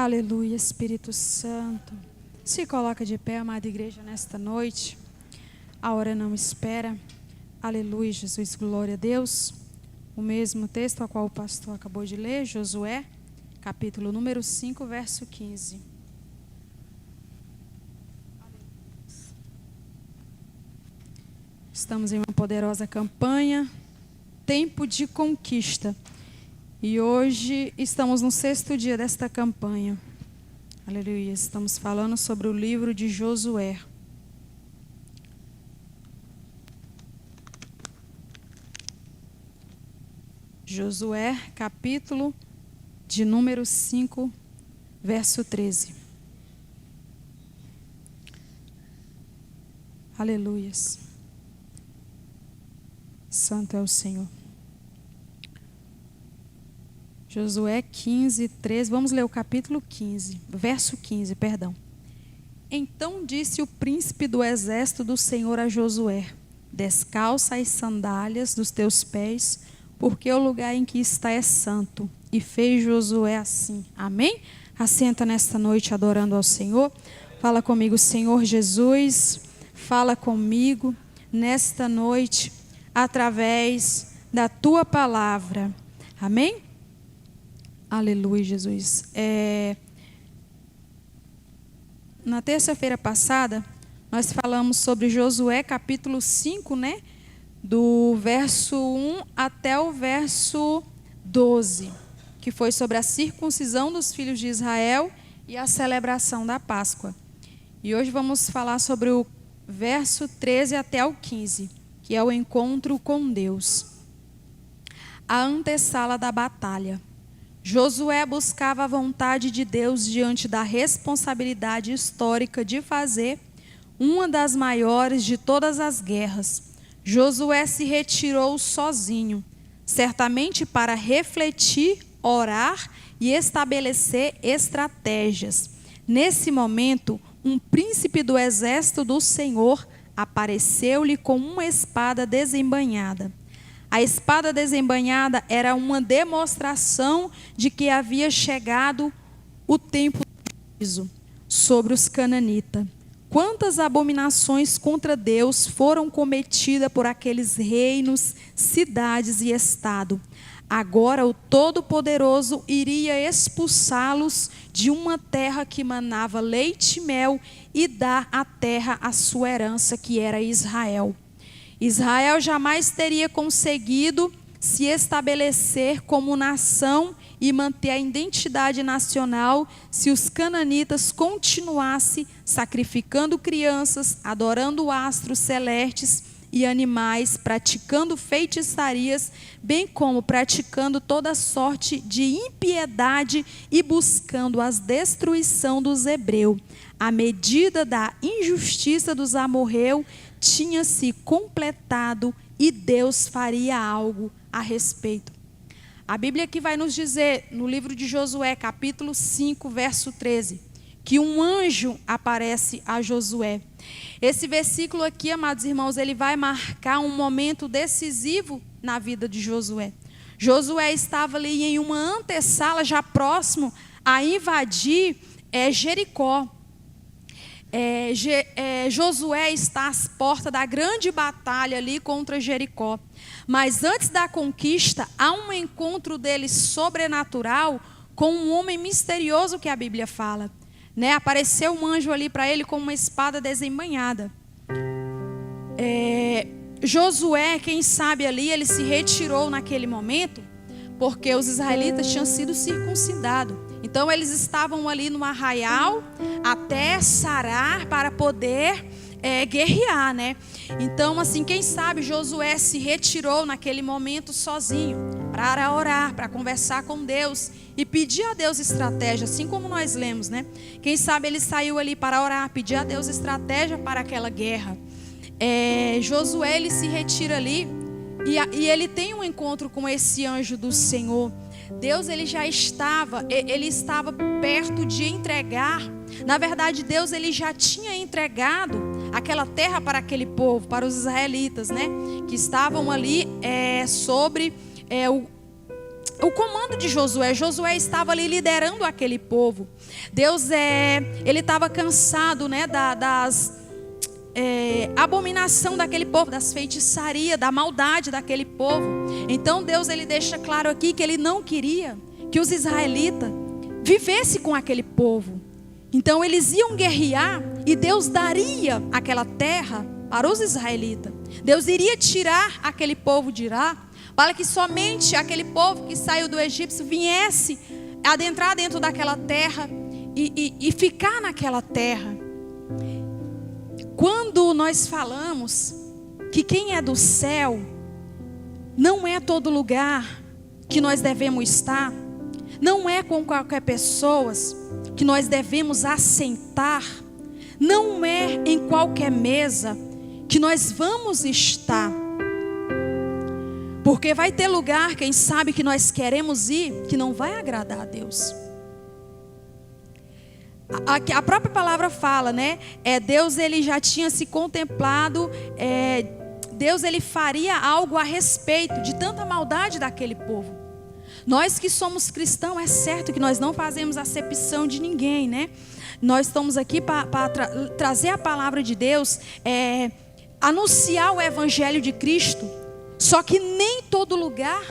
Aleluia, Espírito Santo. Se coloca de pé, amada igreja, nesta noite. A hora não espera. Aleluia, Jesus, glória a Deus. O mesmo texto a qual o pastor acabou de ler, Josué, capítulo número 5, verso 15. Estamos em uma poderosa campanha, tempo de conquista. E hoje estamos no 6º dia desta campanha. Aleluia. Estamos falando sobre o livro de Josué. Josué, capítulo de número 5, verso 13. Aleluias. Santo é o Senhor. Josué 15, 13. Vamos ler o capítulo 15, verso 15, perdão. Então disse o príncipe do exército do Senhor a Josué: descalça as sandálias dos teus pés, porque o lugar em que está é santo. E fez Josué assim. Amém? Assenta nesta noite adorando ao Senhor. Fala comigo, Senhor Jesus. Fala comigo nesta noite através da tua palavra. Amém? Aleluia, Jesus. Na terça-feira passada, nós falamos sobre Josué, capítulo 5, né? Do verso 1 até o verso 12, que foi sobre a circuncisão dos filhos de Israel e a celebração da Páscoa. E hoje vamos falar sobre o verso 13 até o 15, que é o encontro com Deus. A antessala da batalha. Josué buscava a vontade de Deus diante da responsabilidade histórica de fazer uma das maiores de todas as guerras. Josué se retirou sozinho, certamente para refletir, orar e estabelecer estratégias. Nesse momento, um príncipe do exército do Senhor apareceu-lhe com uma espada desembainhada. A espada desembainhada era uma demonstração de que havia chegado o tempo do juízo sobre os cananitas. Quantas abominações contra Deus foram cometidas por aqueles reinos, cidades e estado. Agora o Todo-Poderoso iria expulsá-los de uma terra que manava leite e mel e dar à terra a sua herança, que era Israel. Israel jamais teria conseguido se estabelecer como nação e manter a identidade nacional se os cananitas continuassem sacrificando crianças, adorando astros celestes e animais, praticando feitiçarias, bem como praticando toda sorte de impiedade e buscando a destruição dos hebreus. A medida da injustiça dos amorreus tinha se completado e Deus faria algo a respeito. A Bíblia aqui vai nos dizer, no livro de Josué, capítulo 5, verso 13, que um anjo aparece a Josué. Esse versículo aqui, amados irmãos, ele vai marcar um momento decisivo na vida de Josué. Josué estava ali em uma antessala, já próximo a invadir Jericó. Josué está às portas da grande batalha ali contra Jericó. Mas antes da conquista, há um encontro dele sobrenatural com um homem misterioso que a Bíblia fala. Apareceu um anjo ali para ele com uma espada desembainhada. Josué, quem sabe ali, ele se retirou naquele momento, porque os israelitas tinham sido circuncidados. Então eles estavam ali no arraial até sarar para poder guerrear, né? Então, assim, quem sabe Josué se retirou naquele momento sozinho para orar, para conversar com Deus e pedir a Deus estratégia, assim como nós lemos, né? Quem sabe ele saiu ali para orar, pedir a Deus estratégia para aquela guerra. Josué, ele se retira ali e ele tem um encontro com esse anjo do Senhor. Deus, ele estava perto de entregar. Na verdade, Deus, ele já tinha entregado aquela terra para aquele povo, para os israelitas, né? Que estavam ali sobre o comando de Josué. Josué estava ali liderando aquele povo. Ele estava cansado, né, das abominação daquele povo, das feitiçarias, da maldade daquele povo. Então Deus, ele deixa claro aqui que ele não queria que os israelitas vivessem com aquele povo. Então eles iam guerrear e Deus daria aquela terra para os israelitas. Deus iria tirar aquele povo de Irá, para que somente aquele povo que saiu do Egito viesse adentrar dentro daquela terra e ficar naquela terra. Quando nós falamos que quem é do céu não é todo lugar que nós devemos estar, não é com qualquer pessoa que nós devemos assentar, não é em qualquer mesa que nós vamos estar, porque vai ter lugar, quem sabe, que nós queremos ir, que não vai agradar a Deus. A própria palavra fala, né? Deus, ele já tinha se contemplado, Deus, ele faria algo a respeito de tanta maldade daquele povo. Nós que somos cristãos, é certo que nós não fazemos acepção de ninguém, né? Nós estamos aqui para trazer a palavra de Deus, anunciar o evangelho de Cristo. Só que nem todo lugar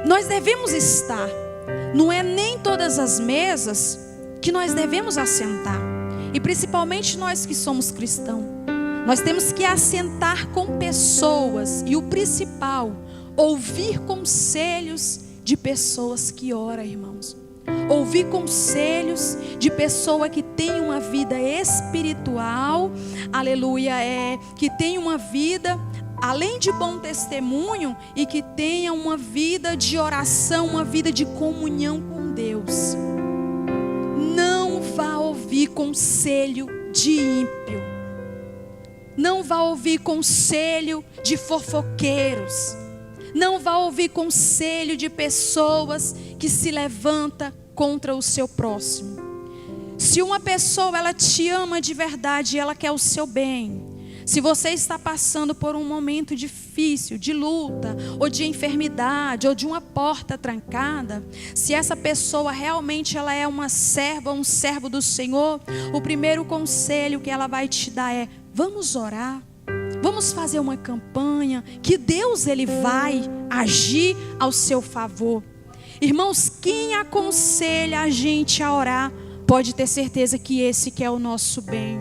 nós devemos estar. Não é nem todas as mesas que nós devemos assentar. E principalmente nós que somos cristãos, nós temos que assentar com pessoas. E o principal, ouvir conselhos de pessoas que oram, irmãos. Ouvir conselhos de pessoa que tem uma vida espiritual, aleluia, que tem uma vida, além de bom testemunho, e que tenha uma vida de oração, uma vida de comunhão com Deus. Não vá ouvir conselho de ímpio. Não vá ouvir conselho de fofoqueiros. Não vá ouvir conselho de pessoas que se levantam contra o seu próximo. Se uma pessoa, ela te ama de verdade, ela quer o seu bem. Se você está passando por um momento difícil, de luta, ou de enfermidade, ou de uma porta trancada, se essa pessoa realmente ela é uma serva, um servo do Senhor, o primeiro conselho que ela vai te dar é: vamos orar. Vamos fazer uma campanha, que Deus, ele vai agir ao seu favor. Irmãos, quem aconselha a gente a orar, pode ter certeza que esse que é o nosso bem.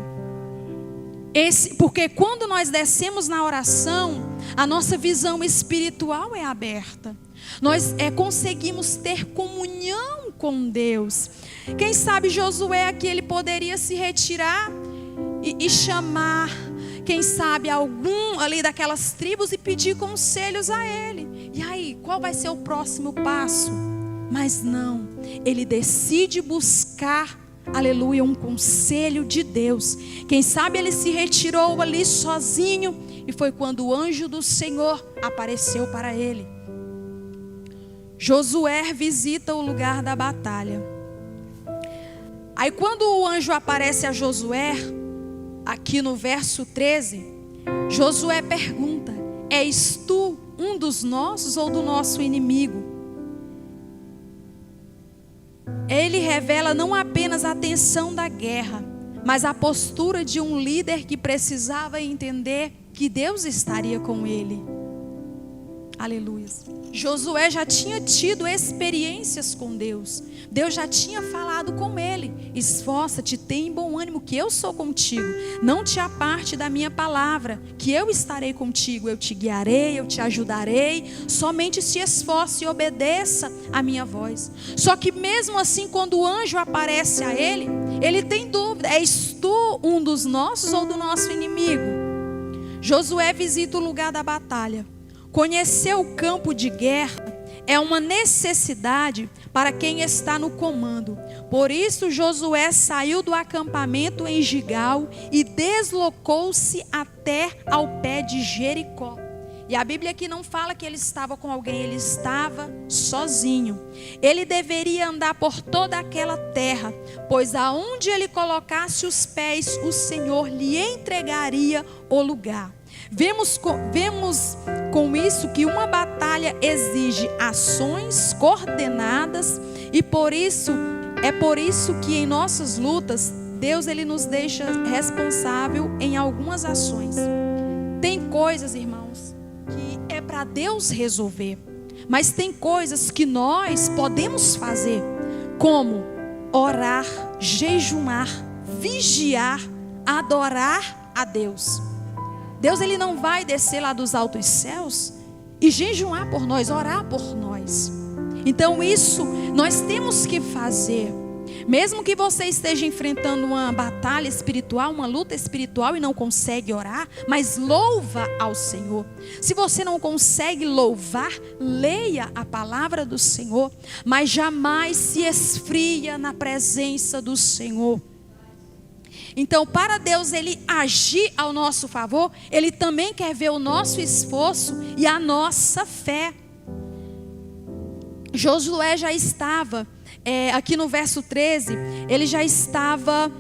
Porque quando nós descemos na oração, a nossa visão espiritual é aberta. Nós conseguimos ter comunhão com Deus. Quem sabe Josué aqui, ele poderia se retirar e chamar, quem sabe, algum ali daquelas tribos e pedir conselhos a ele. E aí, qual vai ser o próximo passo? Mas não, ele decide buscar, aleluia, um conselho de Deus. Quem sabe ele se retirou ali sozinho, e foi quando o anjo do Senhor apareceu para ele. Josué visita o lugar da batalha. Aí quando o anjo aparece a Josué, aqui no verso 13, Josué pergunta: és tu um dos nossos ou do nosso inimigo? Ele revela não apenas a tensão da guerra, mas a postura de um líder que precisava entender que Deus estaria com ele. Aleluia. Josué já tinha tido experiências com Deus. Deus já tinha falado com ele: esforça-te, tenha bom ânimo, que eu sou contigo. Não te aparte da minha palavra, que eu estarei contigo. Eu te guiarei, eu te ajudarei. Somente se esforce e obedeça a minha voz. Só que mesmo assim, quando o anjo aparece a ele, ele tem dúvida: és tu um dos nossos ou do nosso inimigo? Josué visita o lugar da batalha. Conhecer o campo de guerra é uma necessidade para quem está no comando. Por isso Josué saiu do acampamento em Gigal e deslocou-se até ao pé de Jericó. E a Bíblia aqui não fala que ele estava com alguém, ele estava sozinho. Ele deveria andar por toda aquela terra, pois aonde ele colocasse os pés, o Senhor lhe entregaria o lugar. Vemos com isso que uma batalha exige ações coordenadas e por isso que em nossas lutas Deus ele nos deixa responsável em algumas ações. Tem coisas, irmãos, que é para Deus resolver, mas tem coisas que nós podemos fazer, como orar, jejuar, vigiar, adorar a Deus. Deus ele não vai descer lá dos altos céus e jejuar por nós, orar por nós. Então isso nós temos que fazer. Mesmo que você esteja enfrentando uma batalha espiritual, uma luta espiritual e não consegue orar, mas louva ao Senhor. Se você não consegue louvar, leia a palavra do Senhor, mas jamais se esfria na presença do Senhor. Então, para Deus ele agir ao nosso favor, ele também quer ver o nosso esforço e a nossa fé. Josué já estava aqui no verso 13, ele já estava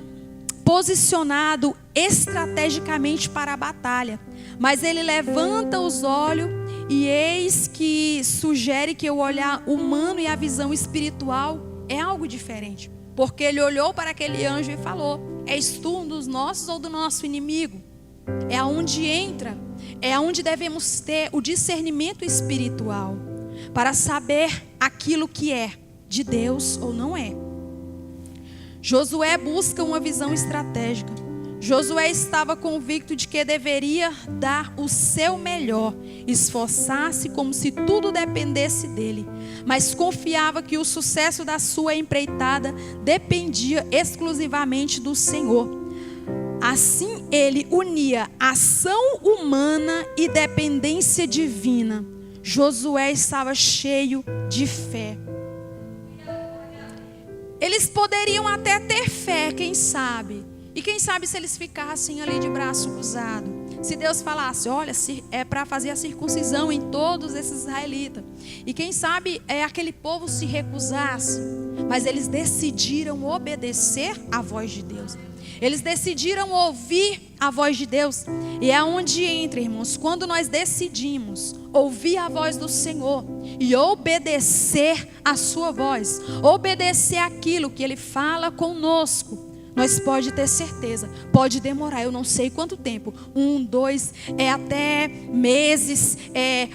posicionado estrategicamente para a batalha. Mas ele levanta os olhos e eis que sugere que o olhar humano e a visão espiritual é algo diferente. Porque ele olhou para aquele anjo e falou: és tu um dos nossos ou do nosso inimigo? É aonde entra, é aonde devemos ter o discernimento espiritual para saber aquilo que é de Deus ou não é. Josué busca uma visão estratégica. Josué estava convicto de que deveria dar o seu melhor, esforçar-se como se tudo dependesse dele, mas confiava que o sucesso da sua empreitada dependia exclusivamente do Senhor. Assim ele unia ação humana e dependência divina. Josué estava cheio de fé. Eles poderiam até ter fé, quem sabe? E quem sabe se eles ficassem ali de braço cruzado? Se Deus falasse: olha, é para fazer a circuncisão em todos esses israelitas. E quem sabe aquele povo se recusasse. Mas eles decidiram obedecer à voz de Deus. Eles decidiram ouvir a voz de Deus. E é onde entra, irmãos, quando nós decidimos ouvir a voz do Senhor e obedecer a sua voz, obedecer aquilo que Ele fala conosco, nós pode ter certeza, pode demorar, eu não sei quanto tempo, 1, 2, até meses,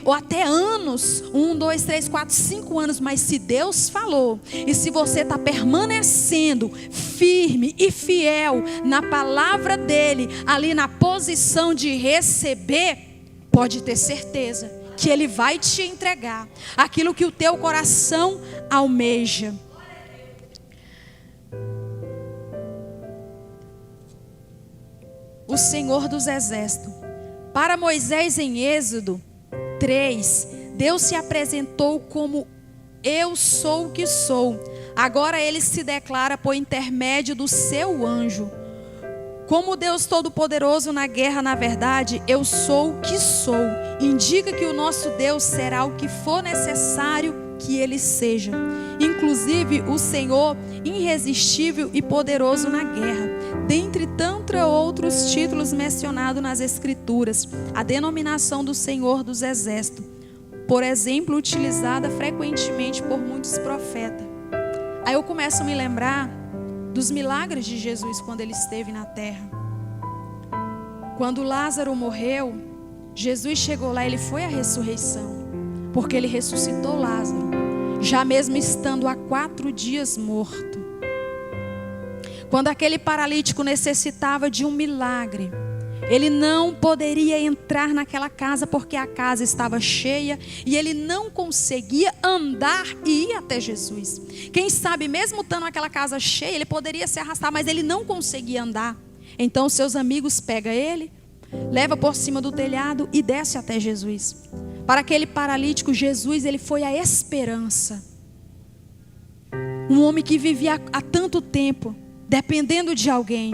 ou até anos, 1, 2, 3, 4, 5 anos, mas se Deus falou, e se você está permanecendo firme e fiel na palavra dEle, ali na posição de receber, pode ter certeza que Ele vai te entregar aquilo que o teu coração almeja. O Senhor dos Exércitos. Para Moisés em Êxodo 3, Deus se apresentou como eu sou o que sou. Agora ele se declara por intermédio do seu anjo. Como Deus Todo-Poderoso na guerra, na verdade, eu sou o que sou. Indica que o nosso Deus será o que for necessário que ele seja. Inclusive o Senhor irresistível e poderoso na guerra. Dentre tantos outros títulos mencionados nas Escrituras, a denominação do Senhor dos Exércitos, por exemplo, utilizada frequentemente por muitos profetas. Aí eu começo a me lembrar dos milagres de Jesus quando ele esteve na terra. Quando Lázaro morreu, Jesus chegou lá, ele foi à ressurreição, porque ele ressuscitou Lázaro, já mesmo estando há 4 dias morto. Quando aquele paralítico necessitava de um milagre, ele não poderia entrar naquela casa porque a casa estava cheia e ele não conseguia andar e ir até Jesus. Quem sabe, mesmo estando naquela casa cheia, ele poderia se arrastar, mas ele não conseguia andar. Então seus amigos pegam ele, leva por cima do telhado e desce até Jesus. Para aquele paralítico, Jesus ele foi a esperança. Um homem que vivia há tanto tempo dependendo de alguém.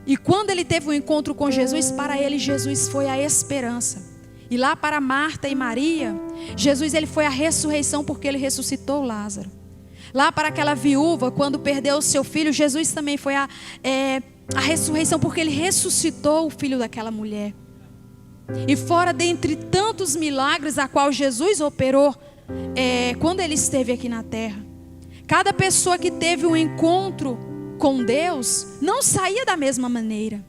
E quando ele teve um encontro com Jesus, para ele Jesus foi a esperança. E lá para Marta e Maria, Jesus ele foi a ressurreição porque ele ressuscitou Lázaro. Lá para aquela viúva, quando perdeu o seu filho, Jesus também foi a ressurreição porque ele ressuscitou o filho daquela mulher. E fora dentre tantos milagres a qual Jesus operou quando ele esteve aqui na terra, cada pessoa que teve um encontro com Deus não saía da mesma maneira.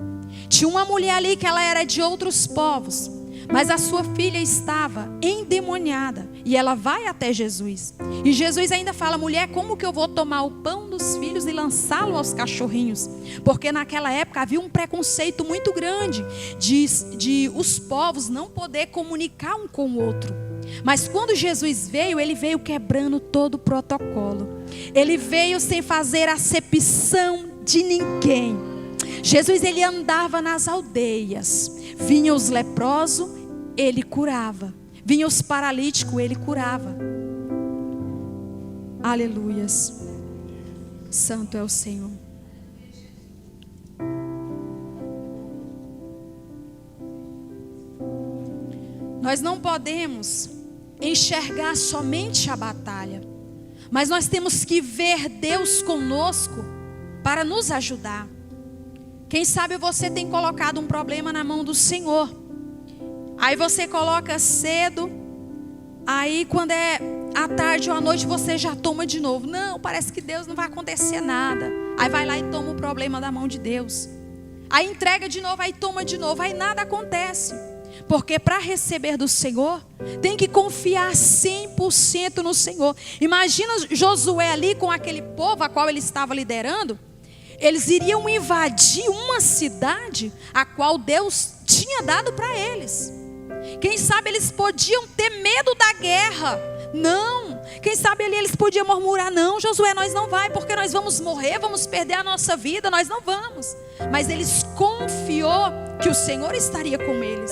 Tinha uma mulher ali que ela era de outros povos, mas a sua filha estava endemoniada. E ela vai até Jesus. E Jesus ainda fala: mulher, como que eu vou tomar o pão dos filhos e lançá-lo aos cachorrinhos? Porque naquela época havia um preconceito muito grande de os povos não poder comunicar um com o outro. Mas quando Jesus veio, ele veio quebrando todo o protocolo. Ele veio sem fazer acepção de ninguém. Jesus, ele andava nas aldeias. Vinha os leprosos, ele curava. Vinha os paralíticos, ele curava. Aleluias. Santo é o Senhor. Nós não podemos enxergar somente a batalha, mas nós temos que ver Deus conosco para nos ajudar. Quem sabe você tem colocado um problema na mão do Senhor. Aí você coloca cedo, aí quando é à tarde ou à noite você já toma de novo. Não, parece que Deus não vai acontecer nada. Aí vai lá e toma o problema da mão de Deus. Aí entrega de novo, aí toma de novo, aí nada acontece. Porque para receber do Senhor, tem que confiar 100% no Senhor. Imagina Josué ali com aquele povo a qual ele estava liderando. Eles iriam invadir uma cidade a qual Deus tinha dado para eles. Quem sabe eles podiam ter medo da guerra. Não. Quem sabe ali eles podiam murmurar: não, Josué, nós não vai, porque nós vamos morrer, vamos perder a nossa vida, nós não vamos. Mas eles confiou que o Senhor estaria com eles.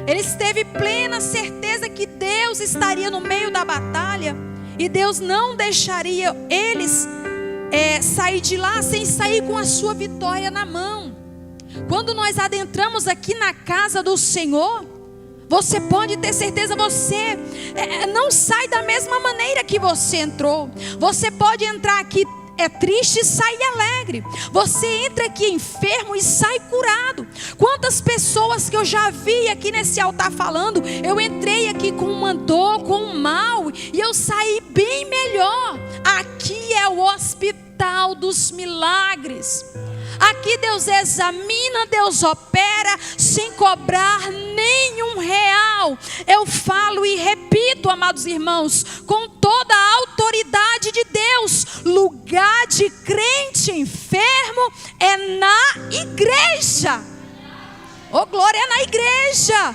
Eles teve plena certeza que Deus estaria no meio da batalha. E Deus não deixaria eles sair de lá sem sair com a sua vitória na mão. Quando nós adentramos aqui na casa do Senhor, você pode ter certeza, você não sai da mesma maneira que você entrou. Você pode entrar aqui triste e sair alegre. Você entra aqui enfermo e sai curado. Quantas pessoas que eu já vi aqui nesse altar falando: eu entrei aqui com uma dor, com um mal, e eu saí bem melhor. Aqui é o hospital dos milagres. Aqui Deus examina, Deus opera sem cobrar nenhum real. Eu falo e repito, amados irmãos, com toda a autoridade de Deus: lugar de crente enfermo é na igreja. Oh, glória, é na igreja.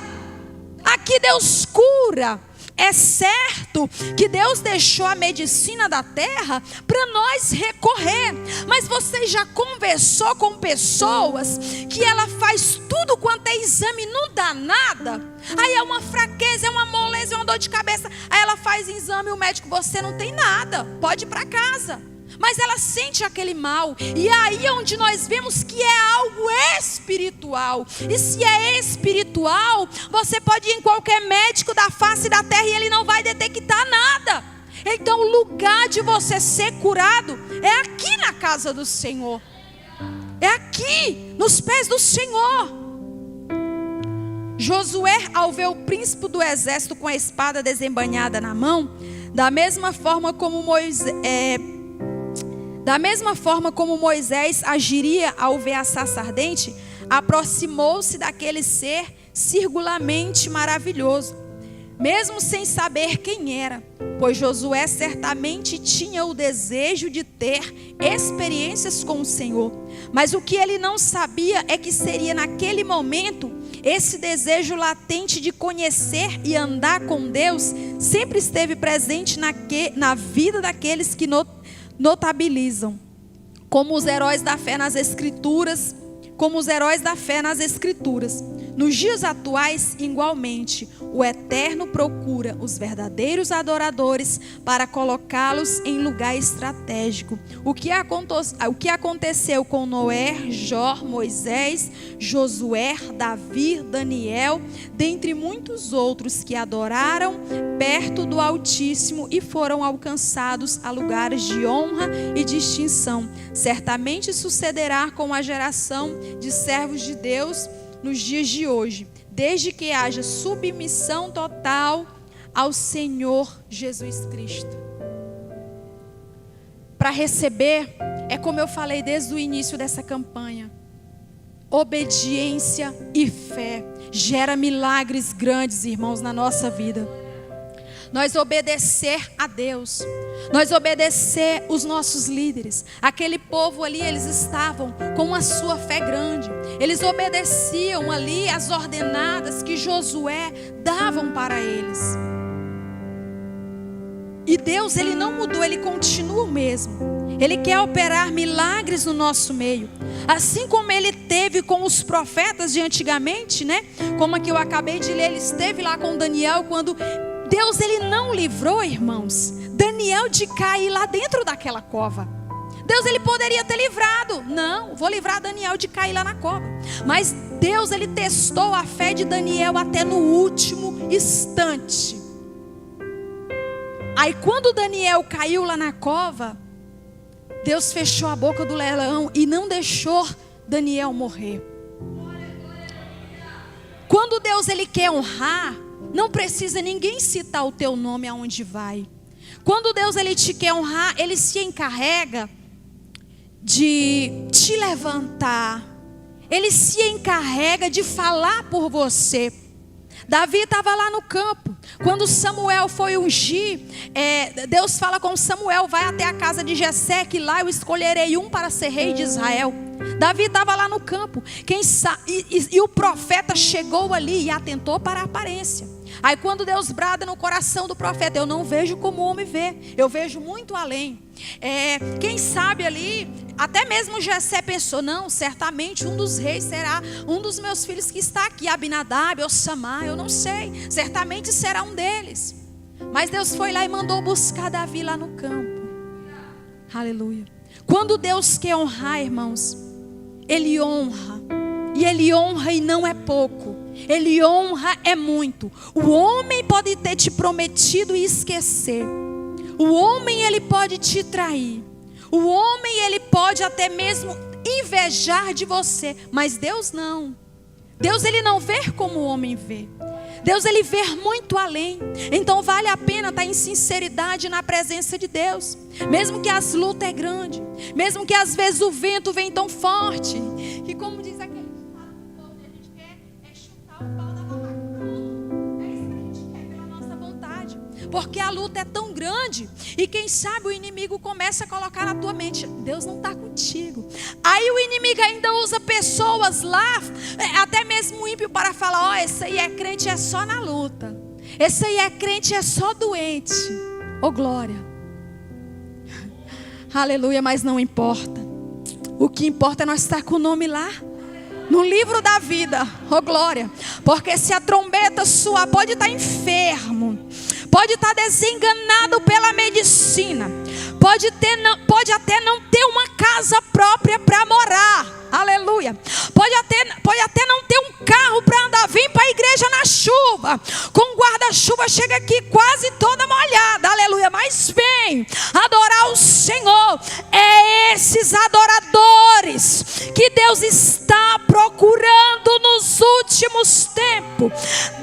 Aqui Deus cura. É certo que Deus deixou a medicina da terra para nós recorrer. Mas você já conversou com pessoas que ela faz tudo quanto é exame, não dá nada? Aí é uma fraqueza, é uma moleza, é uma dor de cabeça. Aí ela faz exame e o médico: você não tem nada, pode ir para casa. Mas ela sente aquele mal. E aí é onde nós vemos que é algo espiritual. E se é espiritual, você pode ir em qualquer médico da face da terra e ele não vai detectar nada. Então o lugar de você ser curado é aqui na casa do Senhor. É aqui, nos pés do Senhor. Josué, ao ver o príncipe do exército com a espada desembainhada na mão, da mesma forma como Moisés agiria ao ver a sarça ardente, aproximou-se daquele ser singularmente maravilhoso, mesmo sem saber quem era, pois Josué certamente tinha o desejo de ter experiências com o Senhor. Mas o que ele não sabia é que seria naquele momento esse desejo latente de conhecer e andar com Deus sempre esteve presente na vida daqueles que notabilizam como os heróis da fé nas Escrituras, Nos dias atuais, igualmente, o Eterno procura os verdadeiros adoradores para colocá-los em lugar estratégico. O que aconteceu com Noé, Jó, Moisés, Josué, Davi, Daniel, dentre muitos outros que adoraram perto do Altíssimo e foram alcançados a lugares de honra e distinção. Certamente sucederá com a geração de servos de Deus nos dias de hoje. desde que haja submissão total ao Senhor Jesus Cristo. Para receber, é como eu falei desde o início dessa campanha, obediência e fé gera milagres grandes, irmãos, na nossa vida. Nós obedecer a Deus, nós obedecer os nossos líderes. Aquele povo ali, eles estavam com a sua fé grande. Eles obedeciam ali as ordenadas que Josué davam para eles. E Deus, Ele não mudou, Ele continua o mesmo. Ele quer operar milagres no nosso meio. Assim como Ele teve com os profetas de antigamente, né? Como aqui eu acabei de ler, Ele esteve lá com Daniel quando Deus, Ele não livrou, irmãos, Daniel de cair lá dentro daquela cova. Deus, Ele poderia ter livrado. Não, vou livrar Daniel de cair lá na cova. Mas Deus, Ele testou a fé de Daniel até no último instante. Aí quando Daniel caiu lá na cova, Deus fechou a boca do leão e não deixou Daniel morrer. Quando Deus, Ele quer honrar, não precisa ninguém citar o teu nome aonde vai. Quando Deus, Ele te quer honrar, Ele se encarrega de te levantar. Ele se encarrega de falar por você. Davi estava lá no campo. Quando Samuel foi ungir, Deus fala com Samuel: vai até a casa de Jessé, que lá eu escolherei um para ser rei de Israel. Davi estava lá no campo. E o profeta chegou ali e atentou para a aparência. Aí quando Deus brada no coração do profeta: eu não vejo como o homem vê, eu vejo muito além. Quem sabe ali, até mesmo Jessé pensou: não, certamente um dos reis será um dos meus filhos que está aqui, Abinadab ou Samar, eu não sei, certamente será um deles. Mas Deus foi lá e mandou buscar Davi lá no campo. Aleluia. Quando Deus quer honrar, irmãos, Ele honra. E Ele honra e não é pouco. Ele honra é muito. O homem pode ter te prometido e esquecer. O homem, ele pode te trair. O homem, ele pode até mesmo invejar de você. Mas Deus não. Deus, ele não vê como o homem vê. Deus, ele vê muito além. Então vale a pena estar em sinceridade na presença de Deus. Mesmo que as lutas é grande. Mesmo que às vezes o vento vem tão forte. Que como diz aquele ditado, a gente quer chutar o pau da barraca. É isso que a gente quer pela nossa vontade. Porque a luta é tão grande. E quem sabe o inimigo começa a colocar na tua mente: Deus não está contigo. Aí o inimigo ainda usa pessoas lá, até mesmo ímpio, para falar: ó, esse aí é crente, é só na luta. Esse aí é crente, é só doente. Oh glória. Aleluia, mas não importa. O que importa é nós estar com o nome lá no livro da vida. Oh glória. Porque se a trombeta soar, pode estar enfermo, pode estar desenganado pela medicina, pode até não ter uma casa própria para morar. Aleluia. Pode até não ter um carro para andar, vir para a igreja na chuva, com guarda-chuva, chega aqui quase toda molhada. Aleluia. Mas vem adorar o Senhor. É esses adoradores que Deus está procurando nos últimos tempos.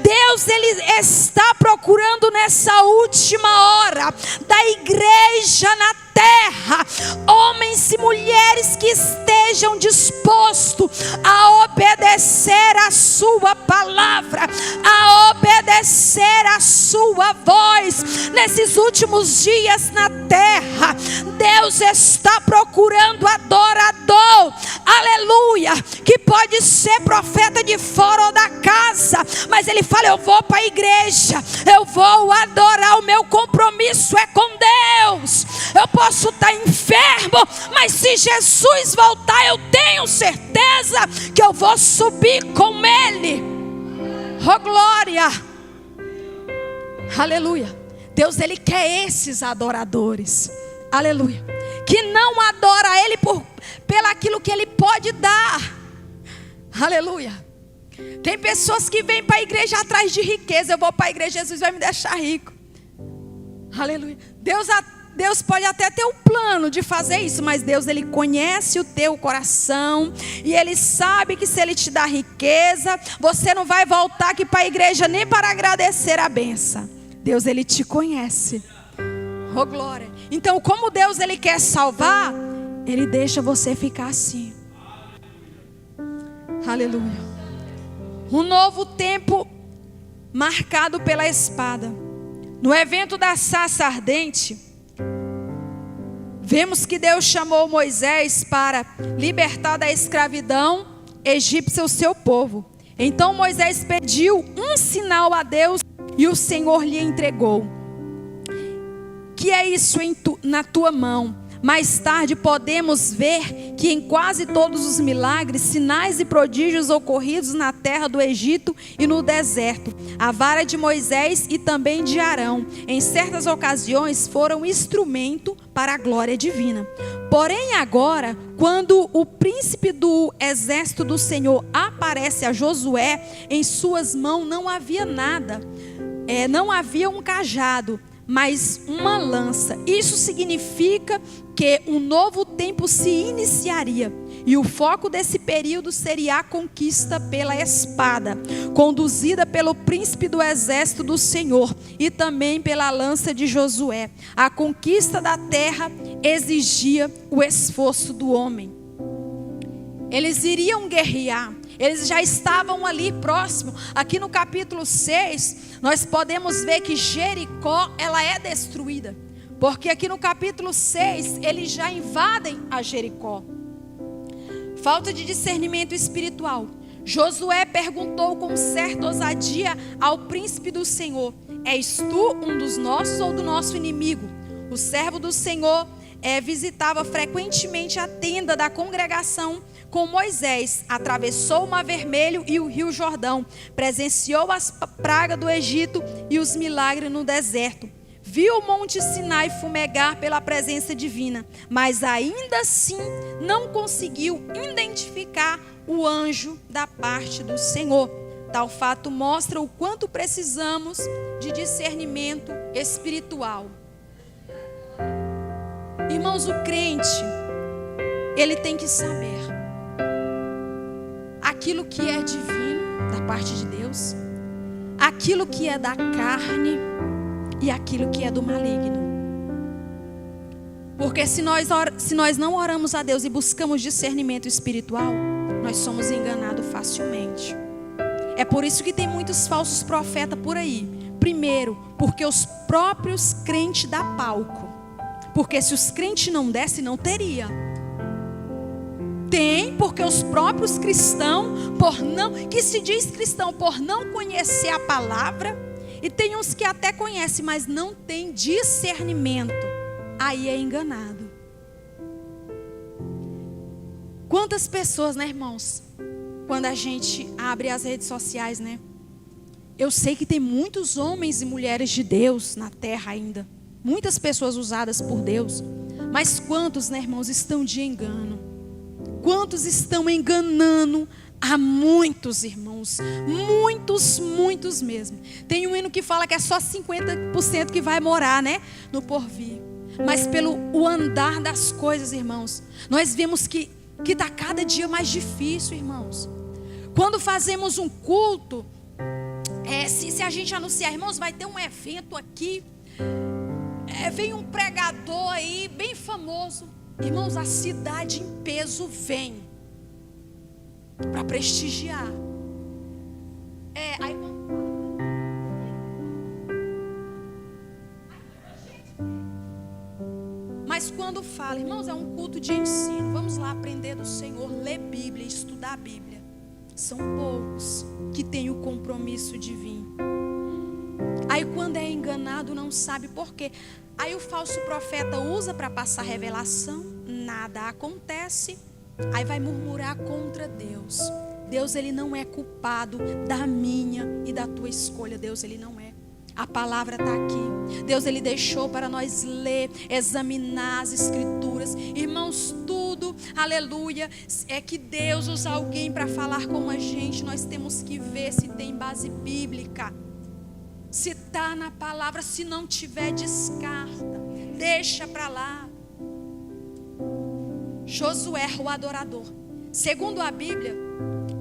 Deus, ele está procurando nessa última hora da igreja na terra, homens e mulheres que estejam dispostos a obedecer a sua palavra, a obedecer a sua voz. Nesses últimos dias na terra, Deus está procurando adorador, aleluia, que pode ser profeta de fora ou da casa, mas ele fala: eu vou para a igreja, eu vou adorar, o meu compromisso é com Deus. Eu posso estar enfermo, mas se Jesus voltar, eu tenho certeza que eu vou subir com Ele. Oh glória. Aleluia. Deus, ele quer esses adoradores. Aleluia. Que não adora Ele pelo aquilo que Ele pode dar. Aleluia. Tem pessoas que vêm para a igreja atrás de riqueza. Eu vou para a igreja, Jesus vai me deixar rico. Aleluia. Deus Deus pode até ter o plano de fazer isso, mas Deus, Ele conhece o teu coração, e Ele sabe que se Ele te dá riqueza, você não vai voltar aqui para a igreja nem para agradecer a benção. Deus, Ele te conhece. Oh, glória. Então, como Deus, Ele quer salvar, Ele deixa você ficar assim. Aleluia. Um novo tempo marcado pela espada. No evento da sarça ardente, vemos que Deus chamou Moisés para libertar da escravidão egípcia o seu povo. Então Moisés pediu um sinal a Deus e o Senhor lhe entregou. Que é isso na tua mão? Mais tarde podemos ver que em quase todos os milagres, sinais e prodígios ocorridos na terra do Egito e no deserto, a vara de Moisés e também de Arão, em certas ocasiões foram instrumento para a glória divina. Porém agora, quando o príncipe do exército do Senhor aparece a Josué, em suas mãos não havia nada, não havia um cajado, mas uma lança. Isso significa que um novo tempo se iniciaria, e o foco desse período seria a conquista pela espada, conduzida pelo príncipe do exército do Senhor e também pela lança de Josué. A conquista da terra exigia o esforço do homem. Eles iriam guerrear, eles já estavam ali próximo. Aqui no capítulo 6, nós podemos ver que Jericó, ela é destruída. Porque aqui no capítulo 6, eles já invadem a Jericó. Falta de discernimento espiritual. Josué perguntou com certa ousadia ao príncipe do Senhor: és tu um dos nossos ou do nosso inimigo? O servo do Senhor visitava frequentemente a tenda da congregação com Moisés, atravessou o Mar Vermelho e o Rio Jordão, presenciou as pragas do Egito e os milagres no deserto. Viu o monte Sinai fumegar pela presença divina, mas ainda assim não conseguiu identificar o anjo da parte do Senhor. Tal fato mostra o quanto precisamos de discernimento espiritual. Irmãos, o crente, ele tem que saber aquilo que é divino da parte de Deus, aquilo que é da carne e aquilo que é do maligno. Porque se nós não oramos a Deus e buscamos discernimento espiritual, nós somos enganados facilmente. É por isso que tem muitos falsos profetas por aí. Primeiro, porque os próprios crentes dão palco. Porque se os crentes não dessem, não teria. Tem, porque os próprios cristãos, que se diz cristão por não conhecer a palavra, e tem uns que até conhecem, mas não tem discernimento, aí é enganado. Quantas pessoas, né, irmãos, quando a gente abre as redes sociais, né? Eu sei que tem muitos homens e mulheres de Deus na terra ainda, muitas pessoas usadas por Deus, mas quantos, né, irmãos, estão de engano? Quantos estão enganando a muitos irmãos? Muitos mesmo. Tem um hino que fala que é só 50% que vai morar, né, no porvir. Mas pelo andar das coisas, irmãos, nós vemos que está cada dia mais difícil, irmãos. Quando fazemos um culto, se a gente anunciar, irmãos, vai ter um evento aqui, vem um pregador aí bem famoso, irmãos, a cidade em peso vem para prestigiar. Aí mas quando fala, irmãos, é um culto de ensino, vamos lá aprender do Senhor, ler Bíblia, estudar a Bíblia. São poucos que têm o compromisso de vir. Aí quando é enganado não sabe por quê. Aí o falso profeta usa para passar revelação, nada acontece. Aí vai murmurar contra Deus. Deus, ele não é culpado da minha e da tua escolha. Deus, ele não é. A palavra está aqui. Deus, ele deixou para nós ler, examinar as escrituras. Irmãos, tudo, aleluia, é que Deus usa alguém para falar com a gente. Nós temos que ver se tem base bíblica, se está na palavra. Se não tiver, descarta. deixa para lá. Josué, o adorador. Segundo a Bíblia,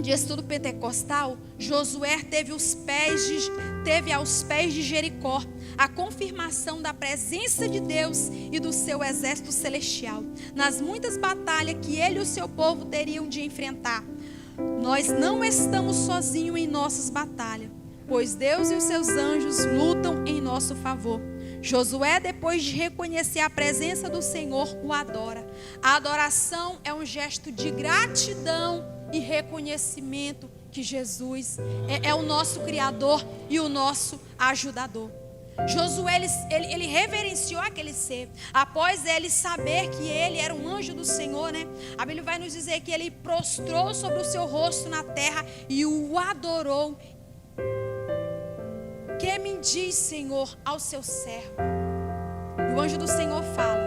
de estudo pentecostal, Josué teve aos pés de Jericó a confirmação da presença de Deus e do seu exército celestial, nas muitas batalhas que ele e o seu povo teriam de enfrentar. Nós não estamos sozinhos em nossas batalhas, pois Deus e os seus anjos lutam em nosso favor. Josué, depois de reconhecer a presença do Senhor, o adora. A adoração é um gesto de gratidão e reconhecimento que Jesus é o nosso Criador e o nosso ajudador. Josué, ele reverenciou aquele ser. Após ele saber que ele era um anjo do Senhor, né? A Bíblia vai nos dizer que ele prostrou sobre o seu rosto na terra e o adorou. Que me diz, Senhor, ao seu servo? E o anjo do Senhor fala: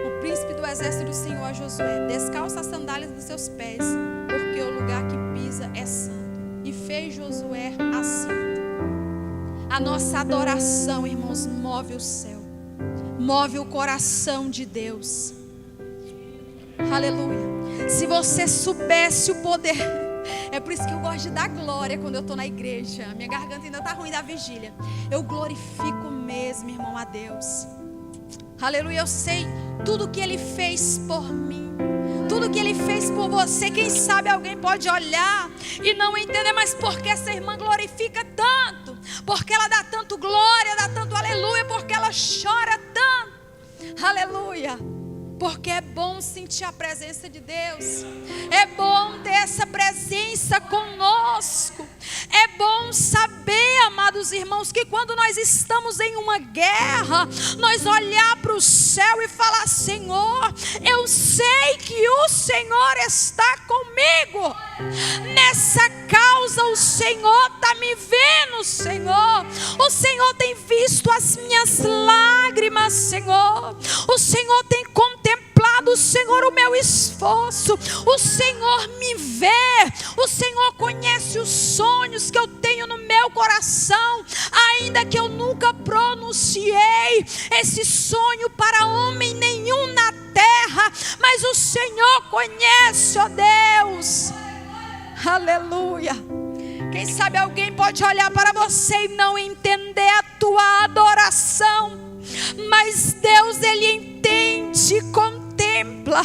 o príncipe do exército do Senhor a Josué: descalça as sandálias dos seus pés, porque o lugar que pisa é santo. E fez Josué assim. A nossa adoração, irmãos, move o céu, move o coração de Deus. Aleluia. Se você soubesse o poder, é por isso que eu gosto de dar glória quando eu estou na igreja. Minha garganta ainda está ruim da vigília. Eu glorifico mesmo, irmão, a Deus. Aleluia. Eu sei tudo que Ele fez por mim, tudo que Ele fez por você. Quem sabe alguém pode olhar e não entender, mas por que essa irmã glorifica tanto? Porque ela dá tanto glória, dá tanto aleluia, porque ela chora tanto. Aleluia. Porque é bom sentir a presença de Deus. É bom ter essa presença conosco. É bom saber, amados irmãos, que quando nós estamos em uma guerra, nós olhar para o céu e falar: Senhor, eu sei que o Senhor está comigo. Nessa causa o Senhor está me vendo, Senhor. O Senhor tem visto as minhas lágrimas, Senhor. O Senhor tem contemplado, Senhor, o meu esforço. O Senhor me vê. O Senhor conhece os sonhos que eu tenho no meu coração, ainda que eu nunca pronunciei esse sonho para homem nenhum na terra, mas o Senhor conhece, ó Deus. Aleluia. Quem sabe alguém pode olhar para você e não entender a tua adoração, mas Deus, Ele entende e contempla.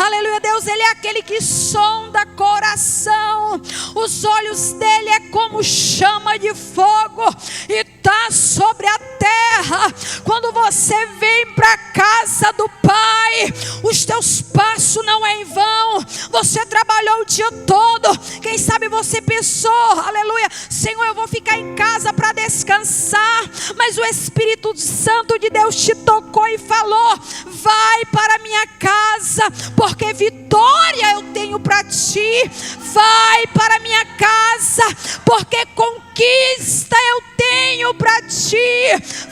Aleluia. Deus, Ele é aquele que sonda coração. Os olhos dele é como chama de fogo e está sobre a terra. Quando você vem para a casa do Pai, os teus passos não é em vão. Você trabalhou o dia todo. Quem sabe você pensou: aleluia, Senhor, eu vou ficar em casa para descansar. Mas o Espírito Santo de Deus te tocou e falou: vai para a minha casa, porque vitória eu tenho para ti. Vai para a minha casa, porque conquista eu tenho para ti.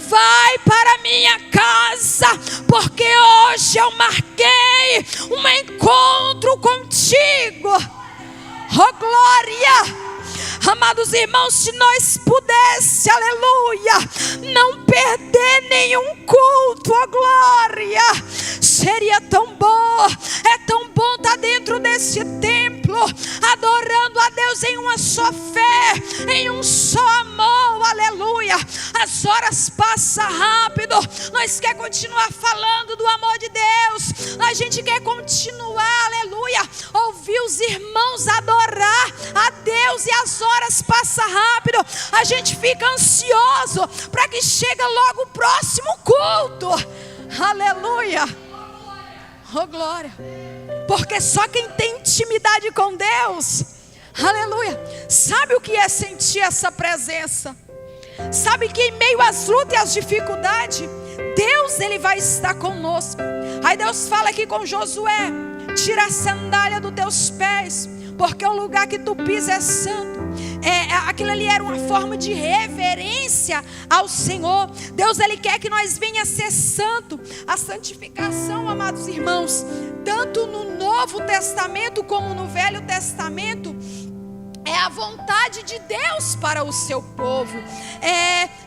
Vai para a minha casa, porque hoje eu marquei um encontro contigo. Oh glória! Amados irmãos, se nós pudéssemos, aleluia, não perder nenhum culto, ó glória, seria tão bom. É tão bom estar dentro desse templo, adorando a Deus em uma só fé, em um só amor, aleluia. As horas passam rápido, nós quer continuar falando do amor de Deus, a gente quer continuar, aleluia, ouvir os irmãos adorar a Deus, e as horas passam rápido, a gente fica ansioso para que chegue logo o próximo culto. Aleluia. Oh glória. Porque só quem tem intimidade com Deus, aleluia, sabe o que é sentir essa presença. Sabe que em meio às lutas e às dificuldades, Deus, Ele vai estar conosco. Aí Deus fala aqui com Josué: tira a sandália dos teus pés, porque o lugar que tu pisa é santo. Aquilo ali era uma forma de reverência ao Senhor. Deus, Ele quer que nós venha a ser santo. A santificação, amados irmãos, tanto no Novo Testamento como no Velho Testamento, é a vontade de Deus para o seu povo.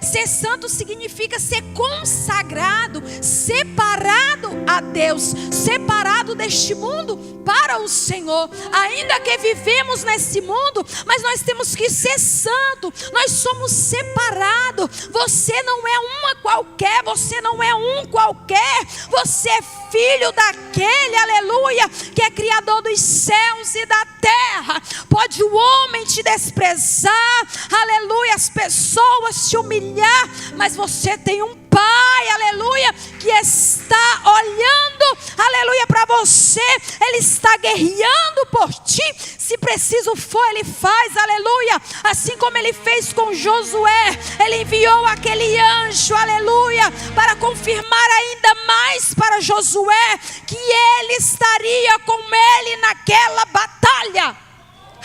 Ser santo significa ser consagrado, separado a Deus, separado deste mundo para o Senhor. Ainda que vivemos nesse mundo, mas nós temos que ser santo. Nós somos separados. Você não é uma qualquer, você não é um qualquer. Você é filho daquele, aleluia, que é criador dos céus e da terra. Pode o homem te desprezar, aleluia, as pessoas te humilhar, mas você tem um Pai, aleluia, que está olhando, aleluia, para você. Ele está guerreando por ti. Se preciso for, Ele faz, aleluia. Assim como Ele fez com Josué, Ele enviou aquele anjo, aleluia, para confirmar ainda mais para Josué que ele estaria com ele naquela batalha.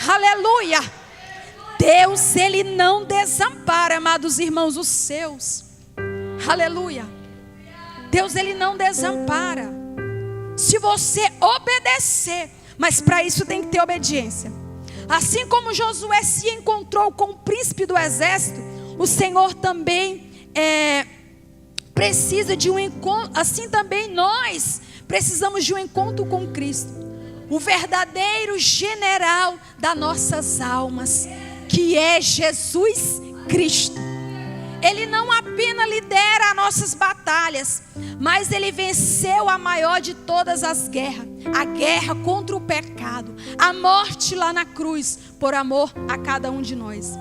Aleluia. Deus, Ele não desampara, amados irmãos, os seus. Aleluia. Deus, Ele não desampara. Se você obedecer, mas para isso tem que ter obediência. Assim como Josué se encontrou com o príncipe do exército, o Senhor também precisa de um encontro. Assim também nós precisamos de um encontro com Cristo, o verdadeiro general das nossas almas, que é Jesus Cristo. Ele não apenas lidera as nossas batalhas, mas Ele venceu a maior de todas as guerras, a guerra contra o pecado, a morte lá na cruz, por amor a cada um de nós.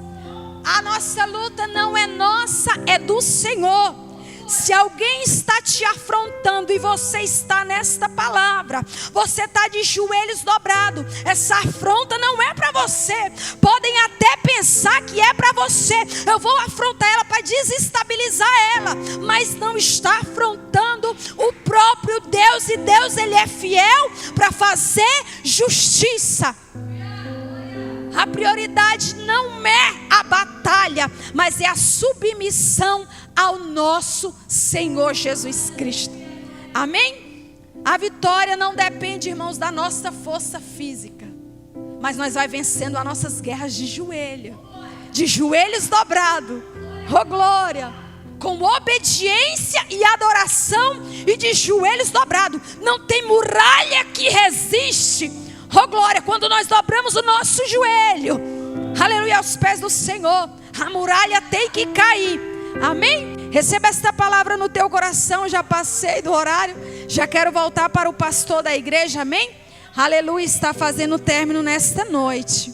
A nossa luta não é nossa, é do Senhor. Se alguém está te afrontando e você está nesta palavra, você está de joelhos dobrados, essa afronta não é para você. Podem até pensar que é para você. Eu vou afrontar ela para desestabilizar ela, mas não está afrontando o próprio Deus. E Deus, Ele é fiel para fazer justiça. A prioridade não é a batalha, mas é a submissão ao nosso Senhor Jesus Cristo. Amém? A vitória não depende, irmãos, da nossa força física, mas nós vai vencendo as nossas guerras de joelhos dobrados. Oh glória! Com obediência e adoração e de joelhos dobrados. Não tem muralha que resiste. Oh glória, quando nós dobramos o nosso joelho, aleluia, aos pés do Senhor, a muralha tem que cair. Amém? Receba esta palavra no teu coração. Já passei do horário, já quero voltar para o pastor da igreja. Amém? Aleluia, está fazendo término nesta noite.